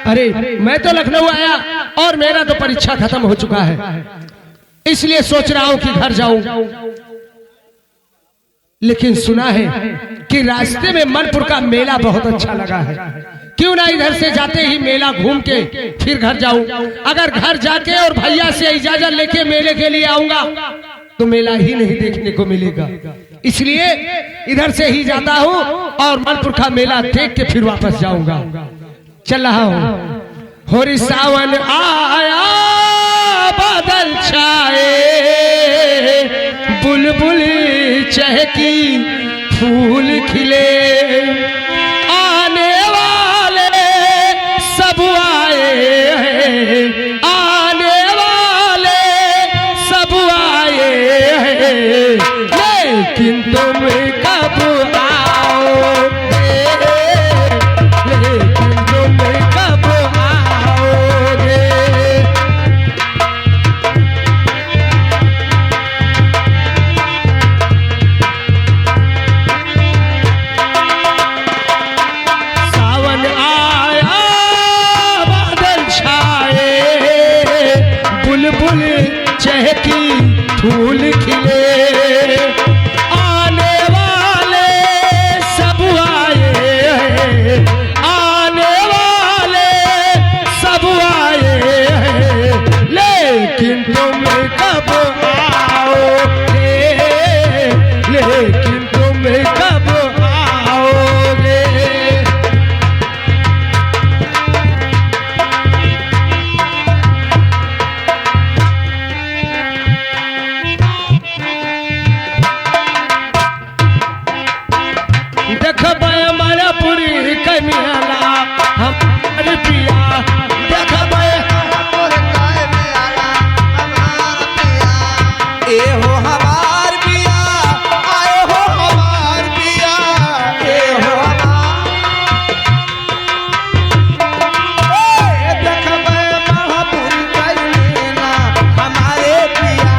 अरे मैं तो लखनऊ आया और मेरा तो परीक्षा खत्म हो चुका है, इसलिए सोच रहा हूं कि घर जाऊं। लेकिन सुना है कि रास्ते में मनपुर का मेला बहुत अच्छा लगा है, क्यों ना इधर से जाते ही मेला घूम के फिर घर जाऊं। अगर घर जाके और भैया से इजाजत लेके मेले के लिए आऊंगा तो मेला ही नहीं देखने को मिलेगा, इसलिए इधर से ही जाता हूं और मनपुर का मेला देख के फिर वापस जाऊंगा। चल रहा हूं। होरी सावन आया बादल छाए, बुलबुल चहकी फूल खिले, आने वाले सब आए हैं, आने वाले सब आए हैं, लेकिन तुम कब आओगे, लेकिन तुम कब आओगे। सावन आया बादल छाए, बुलबुल चहकी फूल खिले, आने वाले सब आए हैं, आने वाले सब आए हैं, लेकिन तुम कब आओगे, लेकिन तुम कब आओगे। देखबै मलपुरी कमियाला हमार पिया, देखबै मलपुर काय में आला हमार पिया, ए हो हमार पिया, आए हो हमार पिया, ए हो देखबै मलपुर काय मेला हमारे पिया,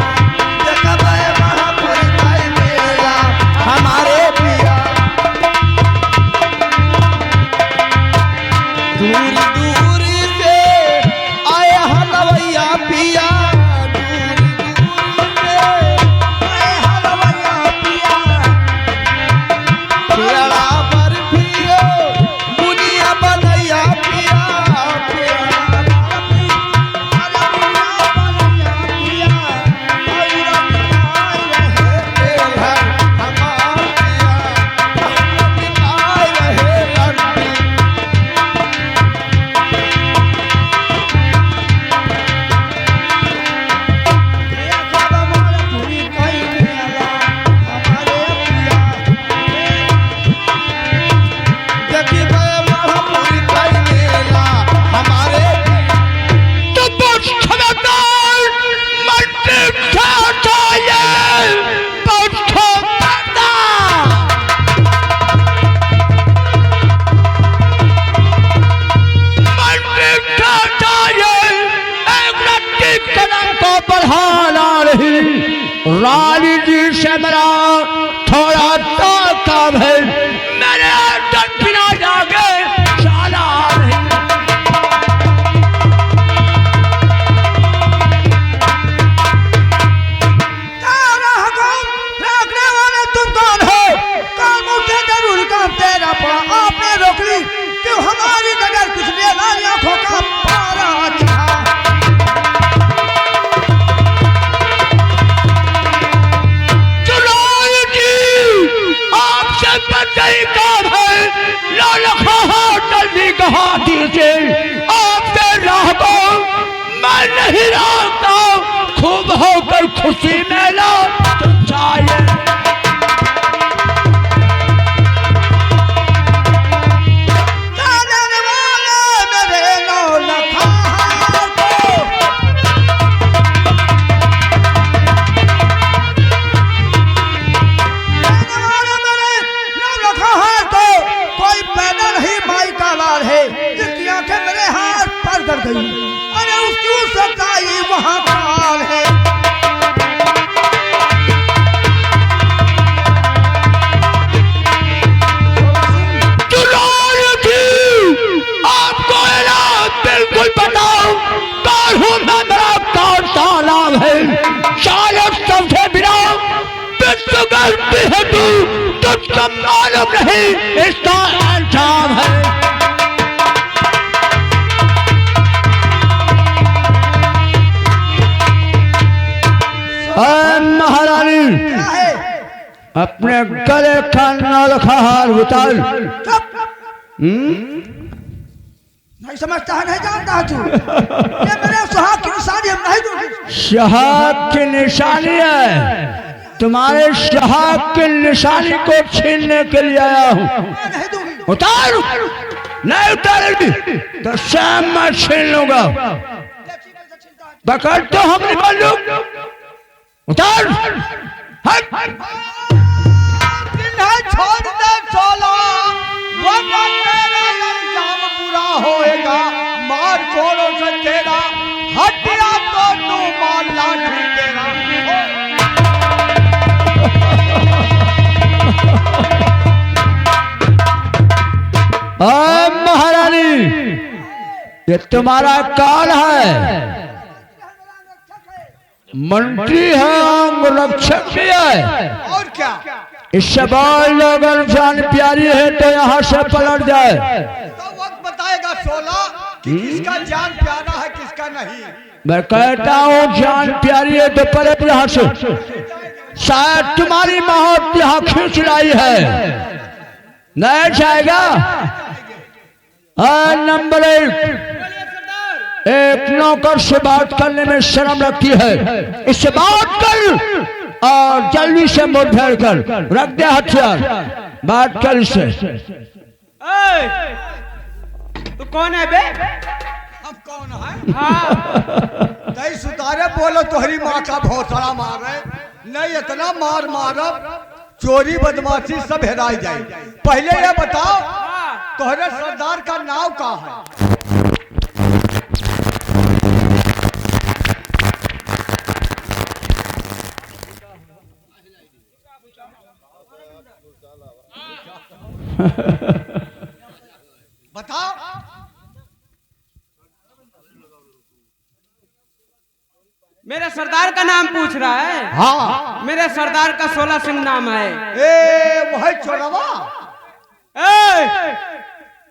देखबै मलपुर काय मेला हमारे पिया। दिखा दीजिए आपके राह को मैं नहीं रोकता खूब होकर खुशी मेला तुम चाहिए अरे उसकी सच्चाई वहाँ काल है। आपको बिल्कुल बताओ कौन हूँ मैं मेरा कौन सा नाम है शायद सबसे बिना विश्व गलती है तू तुझको मालूम नहीं इसका अंजाम है। महारानी अपने गले का नौलखा हार उतार। नहीं समझता है, नहीं जानता है तू। ये मेरे सुहाग की निशानी हम नहीं दूंगी। सुहाग की निशानी है, तुम्हारे सुहाग की निशानी को छीनने के लिए आया हूँ। नहीं दूंगी। उतार, नहीं उतारेगी तो शाम मैं छीन लूंगा। पकड़ तो हम निकाल लूं। उतार, हट। छोड़ दे सोला, वरना तेरा अंजाम बुरा होएगा। मार कोड़ों से तेरा हटिया तो तू मार लाठी तेरा। महारानी ये तुम्हारा काल है, मंत्री है, अंग रक्षक भी है। और क्या? इससे बोल अगर जान प्यारी है तो यहाँ से पलट जाए। तो वक्त बताएगा सोला कि किसका जान प्यारा है किसका नहीं। मैं कहता हूँ जान प्यारी है तो पलट यहाँ से। शायद तुम्हारी मौत यहाँ खींच लाई है, नहीं जाएगा। नंबर एक नौकर से बात करने में शर्म रखती है, इससे बात कर और जल्दी से मुठभेड़ कर, रख दे हथियार, बात कर इससे। तू कौन है बे? अब कौन है? हाँ। नहीं सुतारे बोलो तुम्हारी माँ का भौसड़ा मारे, नहीं इतना मार मारब चोरी बदमाशी सब हेराई जाए। पहले ये बताओ तुम्हारे सरदार का नाम क्या है? बताओ। मेरे सरदार का नाम पूछ रहा है? हाँ। मेरे सरदार का 16 सिंह नाम है। वही चोरवा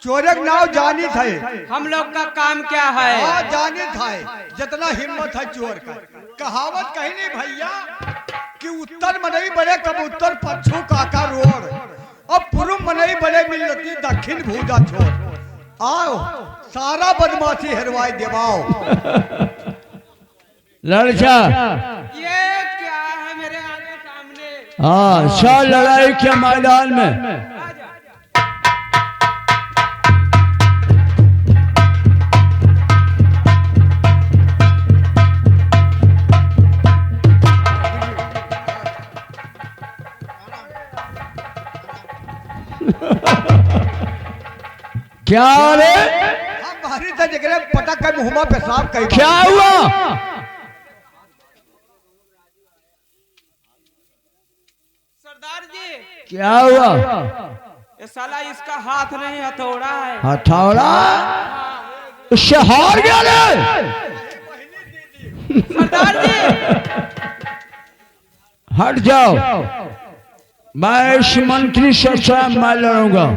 चोरक नाव जानी थे। हम लोग का काम क्या है? हाँ जानी थे, जितना हिम्मत है चोर का। कहावत कही नहीं भैया कि उत्तर मनई बड़े कबूतर पच्छू काका रोड और पूर्व मनई बड़े मिलती दक्षिण भूजा छोड़। आओ सारा बदमाशी हेरवाई देवाओ। लड़का ये क्या है मेरे आगे सामने? हाँ, सब लड़ाई के मैदान में क्या रे? हम बाहरी से जगह पटक के मुहम्मा पेशाब कई। क्या हुआ? सरदार जी क्या हुआ? ये साला इसका हाथ नहीं हथौड़ा है। हथौड़ा? उससे हार गया रे? सरदार जी हट जाओ, मैं इस मंत्री से स्वयं मैं लड़ूंगा।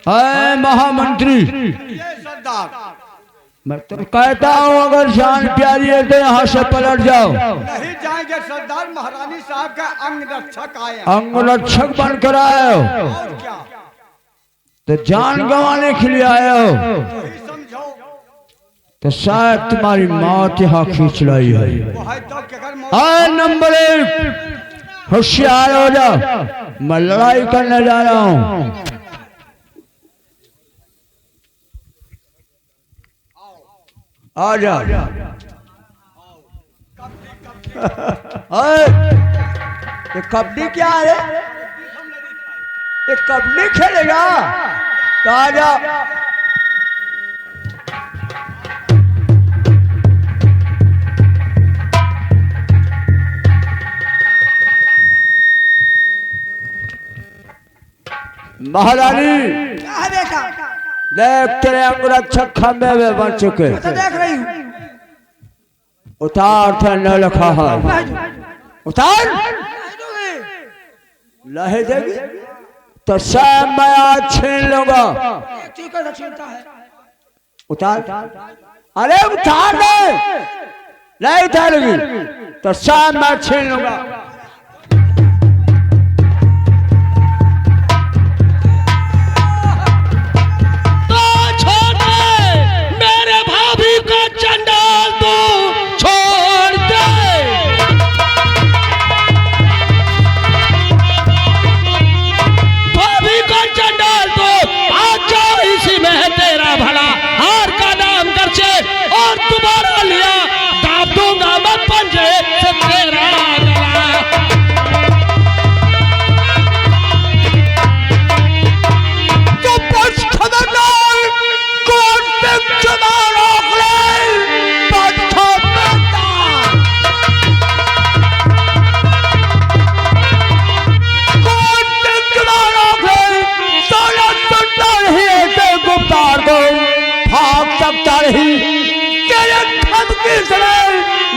अरे महामंत्री, सरदार मैं तो कहता हूँ अगर जान प्यारी है तो यहाँ से पलट जाओ। नहीं जाएंगे सरदार, महारानी साहब का अंग रक्षक आए। अंग रक्षक बनकर आए हो और क्या? तो जान गंवाने के लिए आए हो वही समझो। तो शायद तुम्हारी मौत यहाँ खींच लाई है। वो है तो केकर मौत। आ नंबर 1 होशियार हो जा, मैं लड़ाई करने जा रहा हूँ। आ जा। ये कबड्डी क्या है? ये कबड्डी खेलेगा तो आ जा। महारानी क्या है बेटा? देख तेरे अंगरक्षक खंबे में बन चुके। तो देख रही हूँ। उतार थे न लिखा है। उतार लहे देगी तो सब मैं आज छीन लूंगा। एक चीज का छीनता है। उतार। अरे उतार दे, नहीं उतारेगी तो सब मैं छीन लूंगा।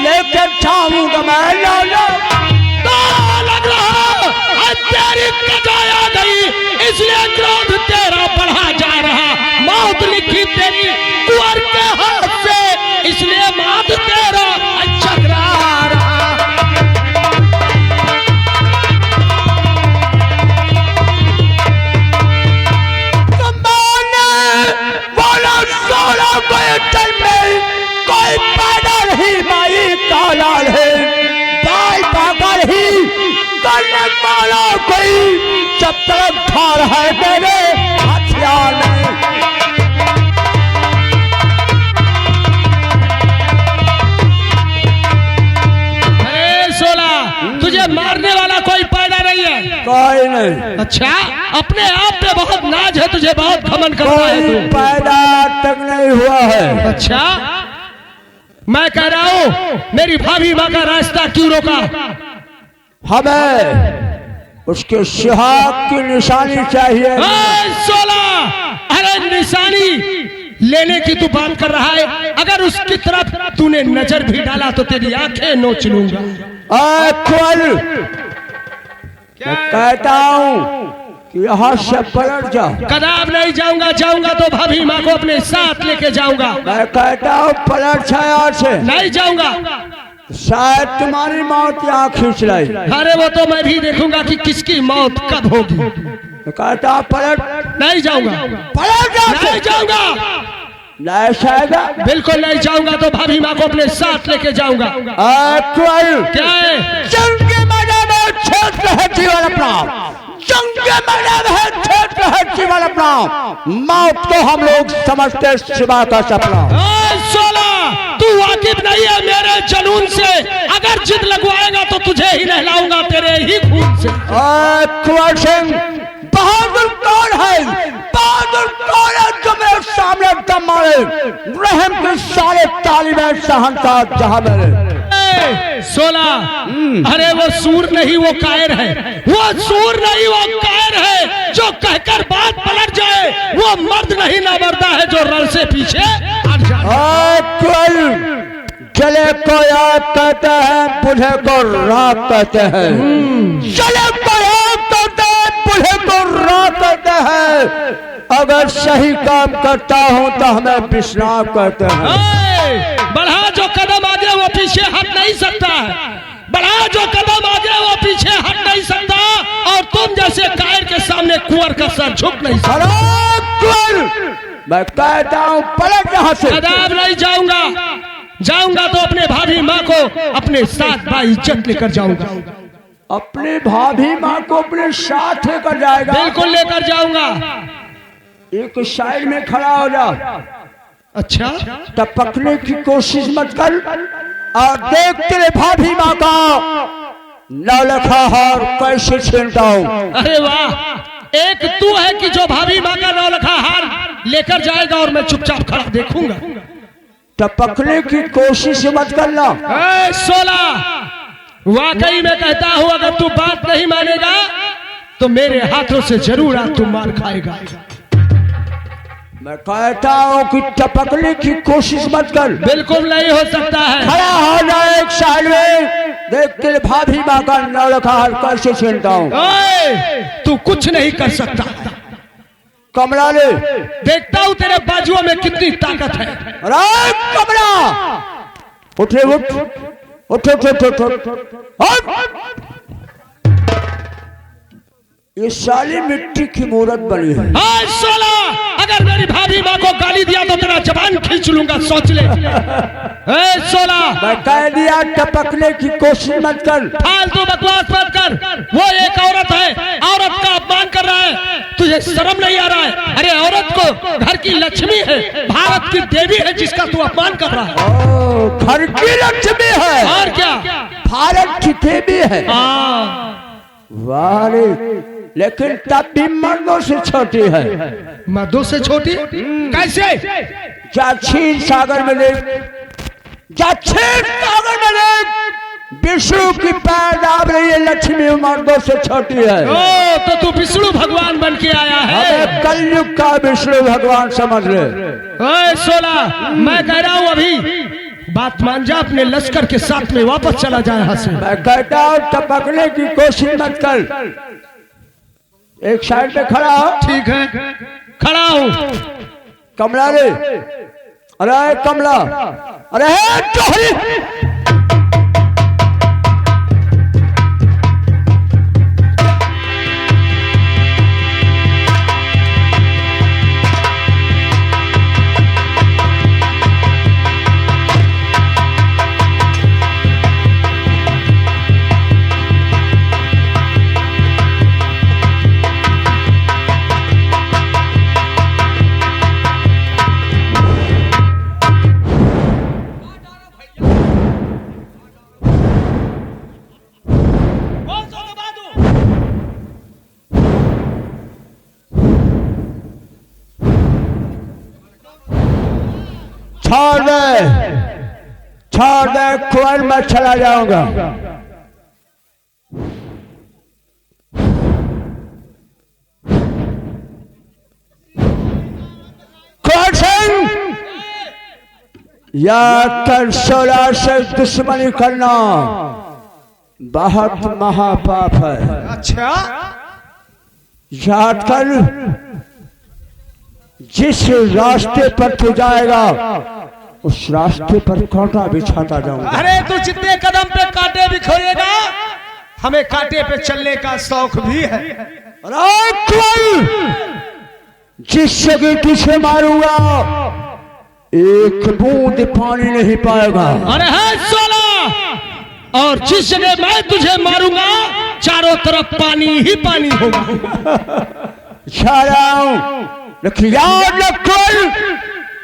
लेकर छाऊंगा मैं तो लग रहा तेरी कजाय आ गई, इसलिए क्रोध तेरा बढ़ा जा रहा। मौत लिखी तेरी कुंवर के हाथ से, इसलिए मौत तेरा चकरा रहा। बोला 16 क्विंटल में कोई पैदा नहीं माई काला है, बाल पाकर ही करने वाला कोई जब तक ठार है मेरे हथियार में। अरे 16 तुझे मारने वाला कोई पैदा नहीं है। कोई नहीं। अच्छा, अपने आप पे बहुत नाज है, तुझे बहुत घमंड करता है कोई तू। पैदा तक नहीं हुआ है। अच्छा, मैं कह रहा हूँ मेरी भाभी माँ का रास्ता क्यों रोका? हमें उसके सुहाग की निशानी चाहिए। 16 अरे निशानी लेने की तू बात कर रहा है, अगर उसकी तरफ तूने नजर भी डाला तो तेरी आंखें नोच लूंगा। मैं कहता हूँ कि यहाँ से पलट जा। कदाप नहीं जाऊंगा, जाऊंगा तो भाभी माँ को अपने साथ लेके जाऊंगा। मैं कहता हूँ पलट जा यहाँ से। नहीं जाऊंगा, शायद तुम्हारी मौत यहाँ खींच लाई। अरे वो तो मैं भी देखूंगा कि किसकी मौत कब होगी। मैं कहता हूँ पलट। नहीं जाऊंगा, पलट जा। नहीं जाऊंगा, नहीं जाएगा। बिल्कुल नहीं जाऊंगा तो भाभी माँ को अपने साथ लेके जाऊंगा। क्या है? जंग के मैदान में क्षेत्र है जीवन अपना, जंग के मैदान है क्षेत्र है जीवन अपना, मौत को हम लोग समझते सिवा का सपना। 16 तू वाकिफ नहीं है मेरे जुनून से, अगर जिद लगवाएगा तो तुझे ही नहलाऊंगा तेरे ही खून से। कुंवर सिंह बहादुर कौन है? बहादुर कौन है जो मेरे सामने दम मारे? रहम के सारे तालिबान सहनता जहां मेरे। 16 अरे वो सूर नहीं वो कायर है, वो सूर नहीं वो कायर है, जो कहकर बात पलट जाए। वो मर्द नहीं ना मरदा है जो रण से पीछे हट जाए। जले को याद कहते हैं, बूढ़े को रात कहते हैं। जले को याद कहते हैं, बूढ़े को रात कहते हैं। अगर सही काम करता हूँ तो हमें विश्राम कहते हैं। बढ़ा जो कदम आगे वो पीछे हट नहीं सकता है, बढ़ा जो कदम आगे वो पीछे हट नहीं सकता, और तुम जैसे कायर के सामने कुंवर का सर झुक नहीं सकता। मैं कहता हूँ पलट यहाँ से। कदाब नहीं जाऊंगा, जाऊंगा तो अपने भाभी माँ को अपने साथ बाइज्जत लेकर जाऊंगा। अपनी भाभी माँ को अपने साथ लेकर जाएगा? बिल्कुल लेकर जाऊंगा। एक साइड में खड़ा हो जा। अच्छा, टपकने की कोशिश मत कर और देख तेरे भाभी माँ का नौलखा हार कैसे छीनता हूँ। अरे वाह, एक तू है कि जो भाभी माँ का नौलखा हार लेकर जाएगा और मैं चुपचाप खड़ा देखूंगा। टपकने की कोशिश मत करना। 16 वाकई में कहता हूँ, अगर तू बात नहीं मानेगा तो मेरे हाथों से जरूर आज तू मार खाएगा। मैं कहता हूँ कि टपकने की कोशिश मत कर। बिल्कुल नहीं हो सकता है। खड़ा हो जाए एक साइड में, देख तेरे भाभी माँ का नौलखा हार कैसे छीनता हूँ। तू कुछ नहीं कर सकता। कमला ले, देखता हूँ तेरे बाजुओं में कितनी ताकत है। अरे कमला, उठे उठ उठ उठ उठ उठ। ये साली मिट्टी की मूर्त बनी है। 16 अगर मेरी भाभी माँ को गाली दिया तो तेरा जबान खींच लूंगा, सोच ले। 16 मैं कह दिया टपकने की कोशिश मत कर। फालतू बकवास मत कर। वो एक औरत है, औरत का अपमान कर रहा है, तुझे शर्म नहीं आ रहा है? अरे औरत को घर की लक्ष्मी है, भारत की देवी है, जिसका तू अपमान कर रहा है। घर की लक्ष्मी है और क्या, भारत की देवी है। वाह, लेकिन तब भी मर्दों से छोटी है। मर्दों से छोटी कैसे? जाछीन सागर में देख, जाछीन सागर में देख, विष्णु की पैर दाब रही है, लक्ष्मी मर्दों से छोटी है। ओ, तो तू विष्णु भगवान बन के आया है। हमें कलयुग का विष्णु भगवान समझ ले। 16 मैं कह रहा हूँ अभी बात मान जा, अपने लश्कर के साथ में वापस चला जा यहाँ से। मैं कहता हूँ टपकने की कोशिश मत कर। एक साइड पे खड़ा हो। ठीक है, खड़ा हूँ। कमला रे, अरे कमला, अरे चोरी। छोड़ दे, कुआं में चला जाऊंगा। कौन सिंह, याद कर 16 से दुश्मनी करना बहुत महापाप है। अच्छा, याद कर, जिस रास्ते पर तू जाएगा उस रास्ते पर कांटा बिछाता जाऊंगा। अरे तू जितने कदम पे कांटे बिखरेगा, हमें कांटे पे चलने का शौक भी है। जिस जगह तुझे मारूंगा एक बूंद पानी नहीं पाएगा। अरे है 16, और जिस जगह मैं तुझे मारूंगा चारों तरफ पानी ही पानी होगा। लेकिन याद रख,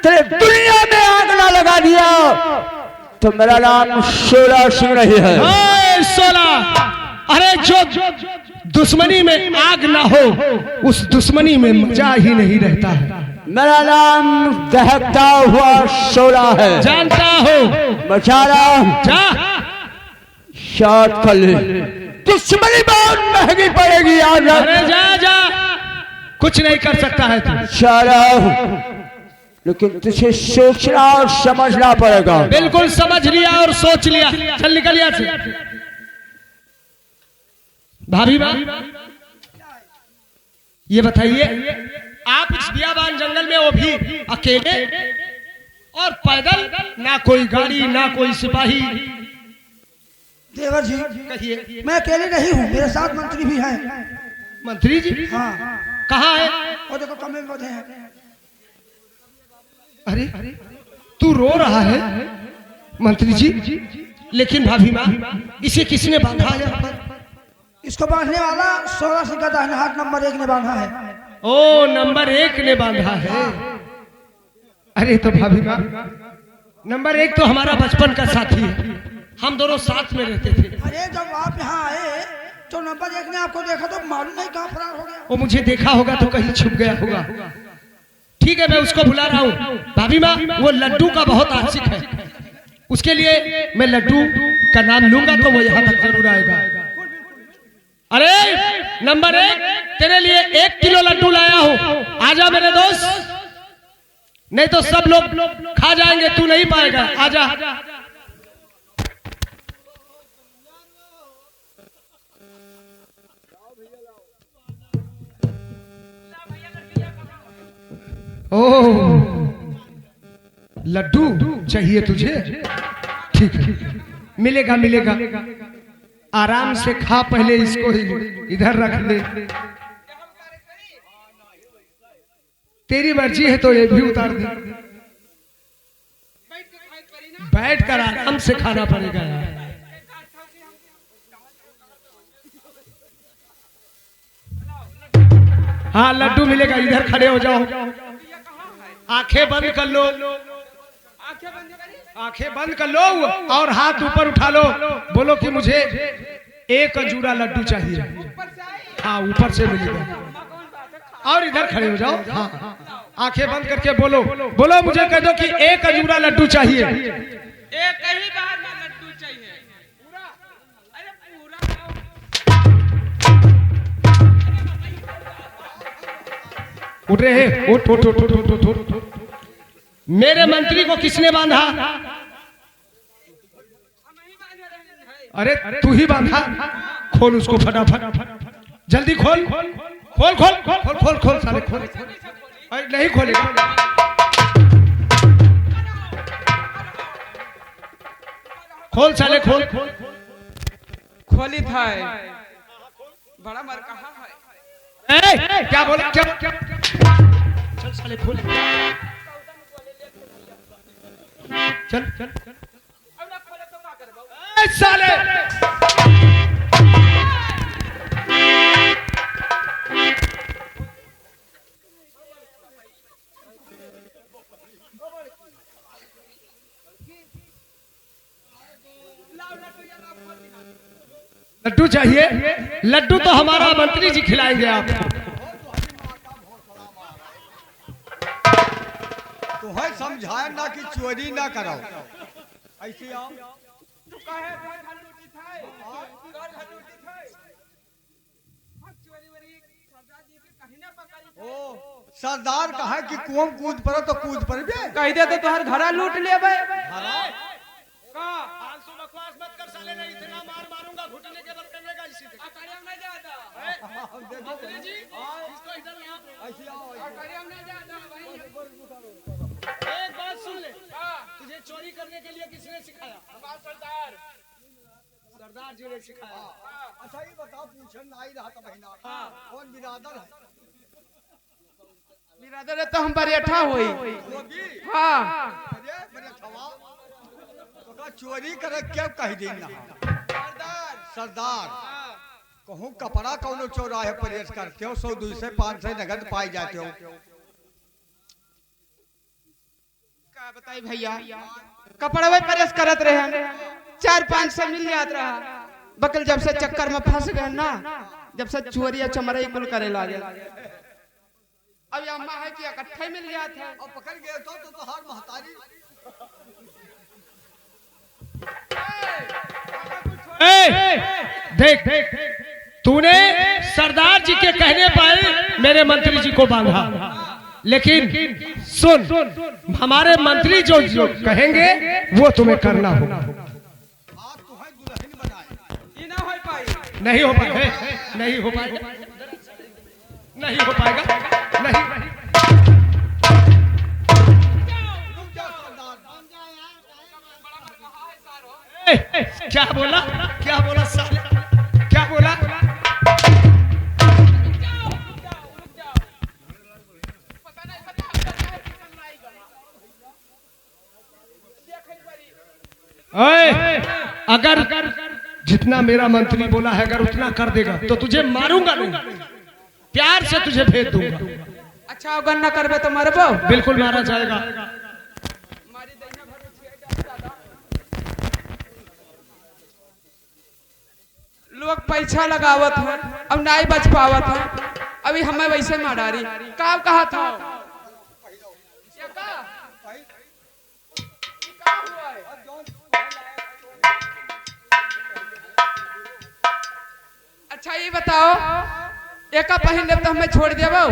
तेरे दुनिया में आग ना लगा दिया तो मेरा नाम 16 सिंह नहीं है। 16 अरे जो दुश्मनी में आग ना हो उस दुश्मनी में मजा ही नहीं रहता है। मेरा नाम दहकता हुआ 16 है। जानता हो, बचा रहा जा शाद कर ले, दुश्मनी बहुत महंगी पड़ेगी यार। अरे जा जा, कुछ नहीं कर सकता है तू। शारा, लेकिन तुझे सोचना और समझना पड़ेगा। बिल्कुल समझ लिया और सोच लिया। चल निकल यहाँ से। भाभी बा, ये बताइए, आप इस बियाबान जंगल में वो भी अकेले और पैदल, ना कोई गाड़ी ना कोई सिपाही? देवर जी, कहिए। मैं अकेले नहीं हूँ, मेरे साथ मंत्री भी हैं। मंत्री जी? हाँ, कहाँ है? और देखो कमरे में बैठे हैं। अरे तू रो रहा है मंत्री जी, लेकिन भाभी माँ इसे किसने बांधा है यहाँ पर? इसको बांधने वाला 16 सिंह का दाहिना हाथ नंबर 1 ने बांधा है। ओ नंबर 1 ने बांधा है। अरे तो भाभी माँ नंबर 1 तो हमारा बचपन का साथी है, हम दोनों साथ में रहते थे। अरे जब आप यहाँ आए तो नंबर 1 ने आपको देखा तो मालूम नहीं कहाँ फरार हो गया। वो मुझे देखा होगा तो कहीं छुप गया होगा। ठीक है मैं उसको बुला रहा हूँ। भाभी माँ वो लड्डू का बहुत आशिक है, उसके लिए मैं लड्डू का नाम लूंगा तो वो यहाँ तक जरूर आएगा। अरे नंबर 1 तेरे लिए 1 किलो लड्डू लाया हूँ, आजा मेरे दोस्त, नहीं तो सब लोग खा जाएंगे, तू नहीं पाएगा, आजा। ओह लड्डू चाहिए तुझे, ठीक है मिलेगा मिलेगा, आराम से खा, पहले इसको इधर रख दे। तेरी मर्जी है तो ये भी उतार दे, बैठ कर आराम से खाना पड़ेगा यार। हाँ लड्डू मिलेगा, इधर खड़े हो जाओ, आंखें बंद कर लो, आंखें बंद कर लो और हाथ ऊपर उठा लो, बोलो कि मुझे 1 अंजूरा लड्डू चाहिए। हाँ ऊपर से मिलेगा, और इधर खड़े हो जाओ। हाँ आंखें बंद करके बोलो, बोलो मुझे कह दो कि 1 अंजूरा लड्डू चाहिए। एक ही बार में लड्डू चाहिए पूरा, अरे पूरा उठ रहे हैं, उठ उठ उठ उठ उठ उठ उठ। मेरे मंत्री को किसने बांधा? अरे तू ही बांधा, खोल उसको फटाफट, जल्दी खोल खोल खोल खोल खोल खोल खोल साले खोल। अरे नहीं खोलेगा, खोल साले खोल। खोली था बड़ा मर कहा है। क्या बोला, क्या चल साले खोल, चल चल साले। लड्डू चाहिए, लड्डू तो हमारा मंत्री जी खिलाएंगे आपको। तो है समझाया ना कि चोरी ना करो, ऐसे आओ। तू कहे घर लूटी था, घर लूटी था, चोरी वरी सरदार जी के कहीं ना पकड़ी। ओ सरदार कहा कि कुआं कूद पड़ो तो कूद पड़ बे, कह दे तो तोहर घरा लूट लेबे। का आंसू बकवास मत कर साले, नहीं इतना मार मारूंगा घुटने के बल करेगा इसी पे। अकड़ियम नहीं जाता मंत्री जी इसको इधर लाओ। ऐसे आओ। अकड़ियम नहीं जाता भाई। एक बात सुन ले, तुझे चोरी करने के लिए किसने सिखाया? सरदार सरदार जी ने सिखाया। अच्छा ये बताओ, पूछन आई रहा था बहना, कौन बिरादर है? बिरादर है तो हम बरेठा होई। वो भी हां अरे बड़े थवा तो का चोरी करे क्या कह देना सरदार सरदार। कहूँ कपड़ा कौनो चौराहे परेश करते हो, 100 200 500 नगद पाई जाते हो। का बताई भैया, कपड़ा में प्रेस करत रहे हम, 4-500 मिल जात रहा, बकल जब से चक्कर में फंस गए ना, जब से चोरी चमरई कुल करे लागे, अब अम्मा है कि इकट्ठे मिल जात है। और पकड़ गए तो हर महतारी देख तूने सरदार जी के कहने पर मेरे मंत्री जी को बांधा, लेकिन सुन हमारे मंत्री जो कहेंगे वो तुम्हें करना होगा। आप तो है दुल्हन बनाए, ये ना हो पाई, नहीं हो पाएगा, नहीं हो पाएगा, नहीं हो पाएगा, नहीं। रुक जाओ सरदार। क्या बोला, क्या बोला साले, क्या बोला? ओए, अगर जितना मेरा मंत्री बोला है अगर उतना कर देगा तो तुझे मारूंगा नहीं, प्यार से तुझे भेज दूंगा। अच्छा अगर न करबे तो मरबो? बिल्कुल मारा जाएगा। लोग पैसा लगावत है अब नहीं बच पावत है, अभी हमें वैसे मारारी का कहा था। अच्छा ये बताओ एक पहले तो हमें छोड़ देवो?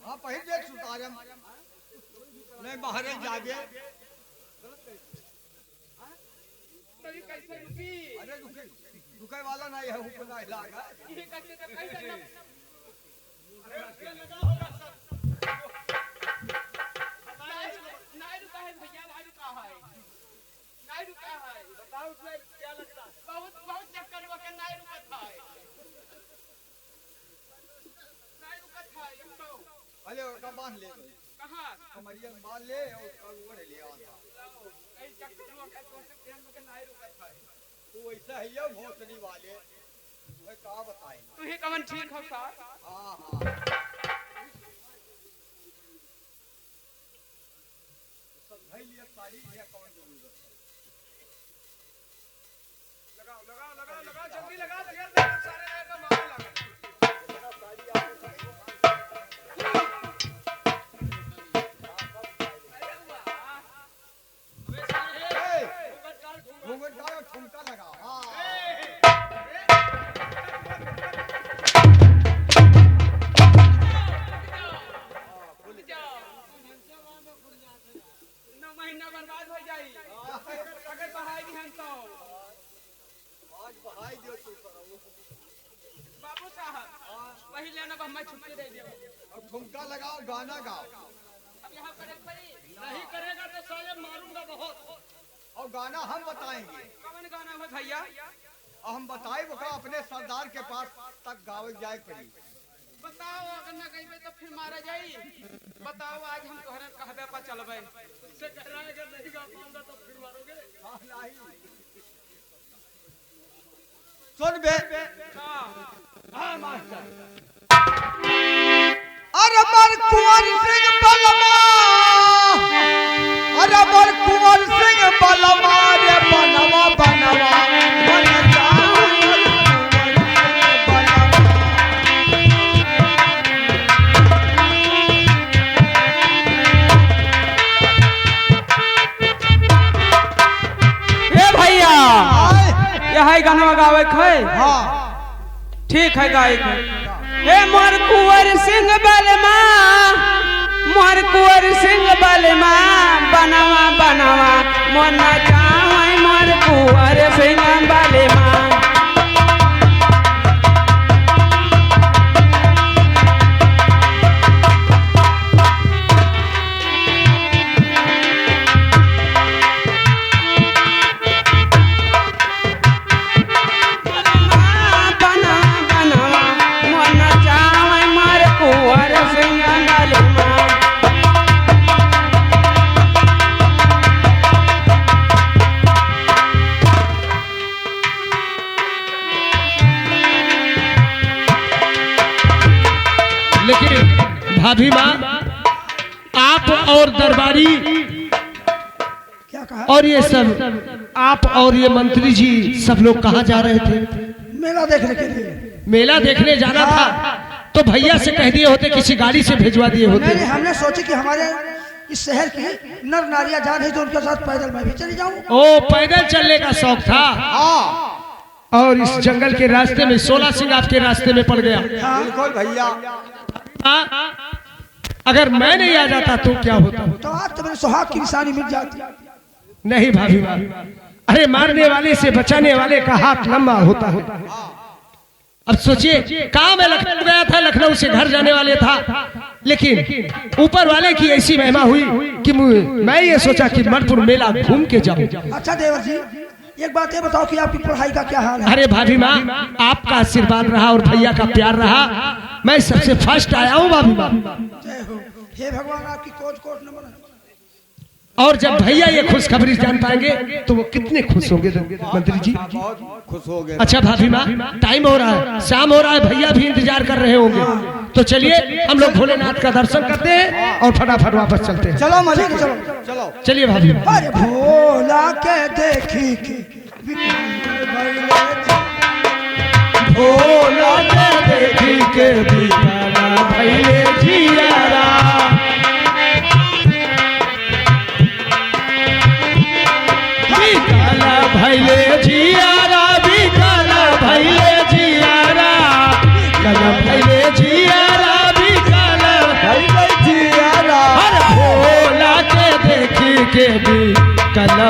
हाँ पहिर देख सुतारम नहीं बाहर जागे। अरे रुके वाला नहीं है ऊपर ना इलाका अरे का बांध ले कहां कमरिया बांध ले और ओढ़ ले आधा तू ऐसा है ये भोसड़ी वाले मैं का बताए तू ही कवन ठीक हो का। हां हां सब भाई लिए साड़ी है कौन जरूरत लगाओ लगाओ लगाओ लगाओ जल्दी लगा घेर दे सारे रहे तो मार लगा ठुमका लगा। महीना बर्बाद हो जाई अगर बहाई दी तो आज बहाई दियो तू बाबू साहब वही लेना हमें छुट्टी दे दियो अब ठुमका लगाओ गाना गाओ। अब यहाँ पर नहीं करेगा तो साले मारूंगा बहुत। और गाना हम बताएंगे। कौन गाना है भैया? और हम बताए वो का अपने सरदार के पास तक गावे जाए पड़ी। बताओ अगर न गईबे तो फिर मारा जाई। बताओ आज हम तोहरे कहबे पर चलबे से कह रहा है अगर नहीं गा पाऊंगा तो फिर मारोगे। हां नहीं सुन बे हां मास्टर अरे मर कुंवर सिंह बलमा अरे मर कुंवर सिंह बलमा रे बनवा बनवा बन जा यही गाना गावे है। हां ठीक है गाय है। हे मोर कुंवर सिंह बलमा मोर कुंवर सिंह बलमा बनवा बनवा मन चाहे मोर कुंवर सिंह बलमा। लेकिन भाभी माँ आप और दरबारी क्या कहा? और ये सब आप और ये मंत्री जी सब लोग कहाँ जा रहे थे? मेला देखने के लिए। मेला देखने जाना था तो भैया से कह दिए होते, किसी गाड़ी से भिजवा दिए होते। नहीं, हमने सोची कि हमारे इस शहर की नर नारियां जा रही तो उनके साथ पैदल मैं भी चली जाऊं। ओ पैदल चलने का शौक था। और इस जंगल के रास्ते में 16 सिंह आपके रास्ते में पड़ गया। बिल्कुल भैया। अगर मैं नहीं आ जाता तो क्या होता? तो आज तो मेरे सुहाग की निशानी मिल जाती। नहीं भाभी, अरे मारने वाले से बचाने वाले का हाथ लंबा होता है। अब सोचिए, काम में लखनऊ गया था, लखनऊ से घर जाने वाले था, लेकिन ऊपर वाले की ऐसी महिमा हुई कि मैं ये सोचा कि मनपुर मेला घूम के जाऊं। अच्छा देवर जी, एक बात ये बताओ कि आपकी पढ़ाई का क्या हाल है? अरे भाभी माँ, आपका आशीर्वाद रहा और भैया का प्यार रहा, मैं सबसे फर्स्ट आया हूँ भाभी माँ। जय हो। हे भगवान, आपकी कोट कोट नंबर है। और जब भैया ये खुशखबरी जान पाएंगे तो वो कितने खुश होंगे मंत्री जी। बहुत खुश हो गए। अच्छा भाभी माँ, टाइम हो रहा है, शाम हो रहा है, भैया भी इंतजार कर रहे होंगे, तो चलिए हम लोग भोलेनाथ का दर्शन करते हैं और फटाफट वापस चलते हैं। चलो मलिक, चलो चलो। चलिए भाभी माँ। अरे भोला के देखी के भोला के देखी के बिकाला भैले जियारा, बिकाला भैले जियारा, बिकाला भैले जियारा, बिकाला भैले जियारा, बिकाला भैले जियारा। हर भोला के देखी के बिकाला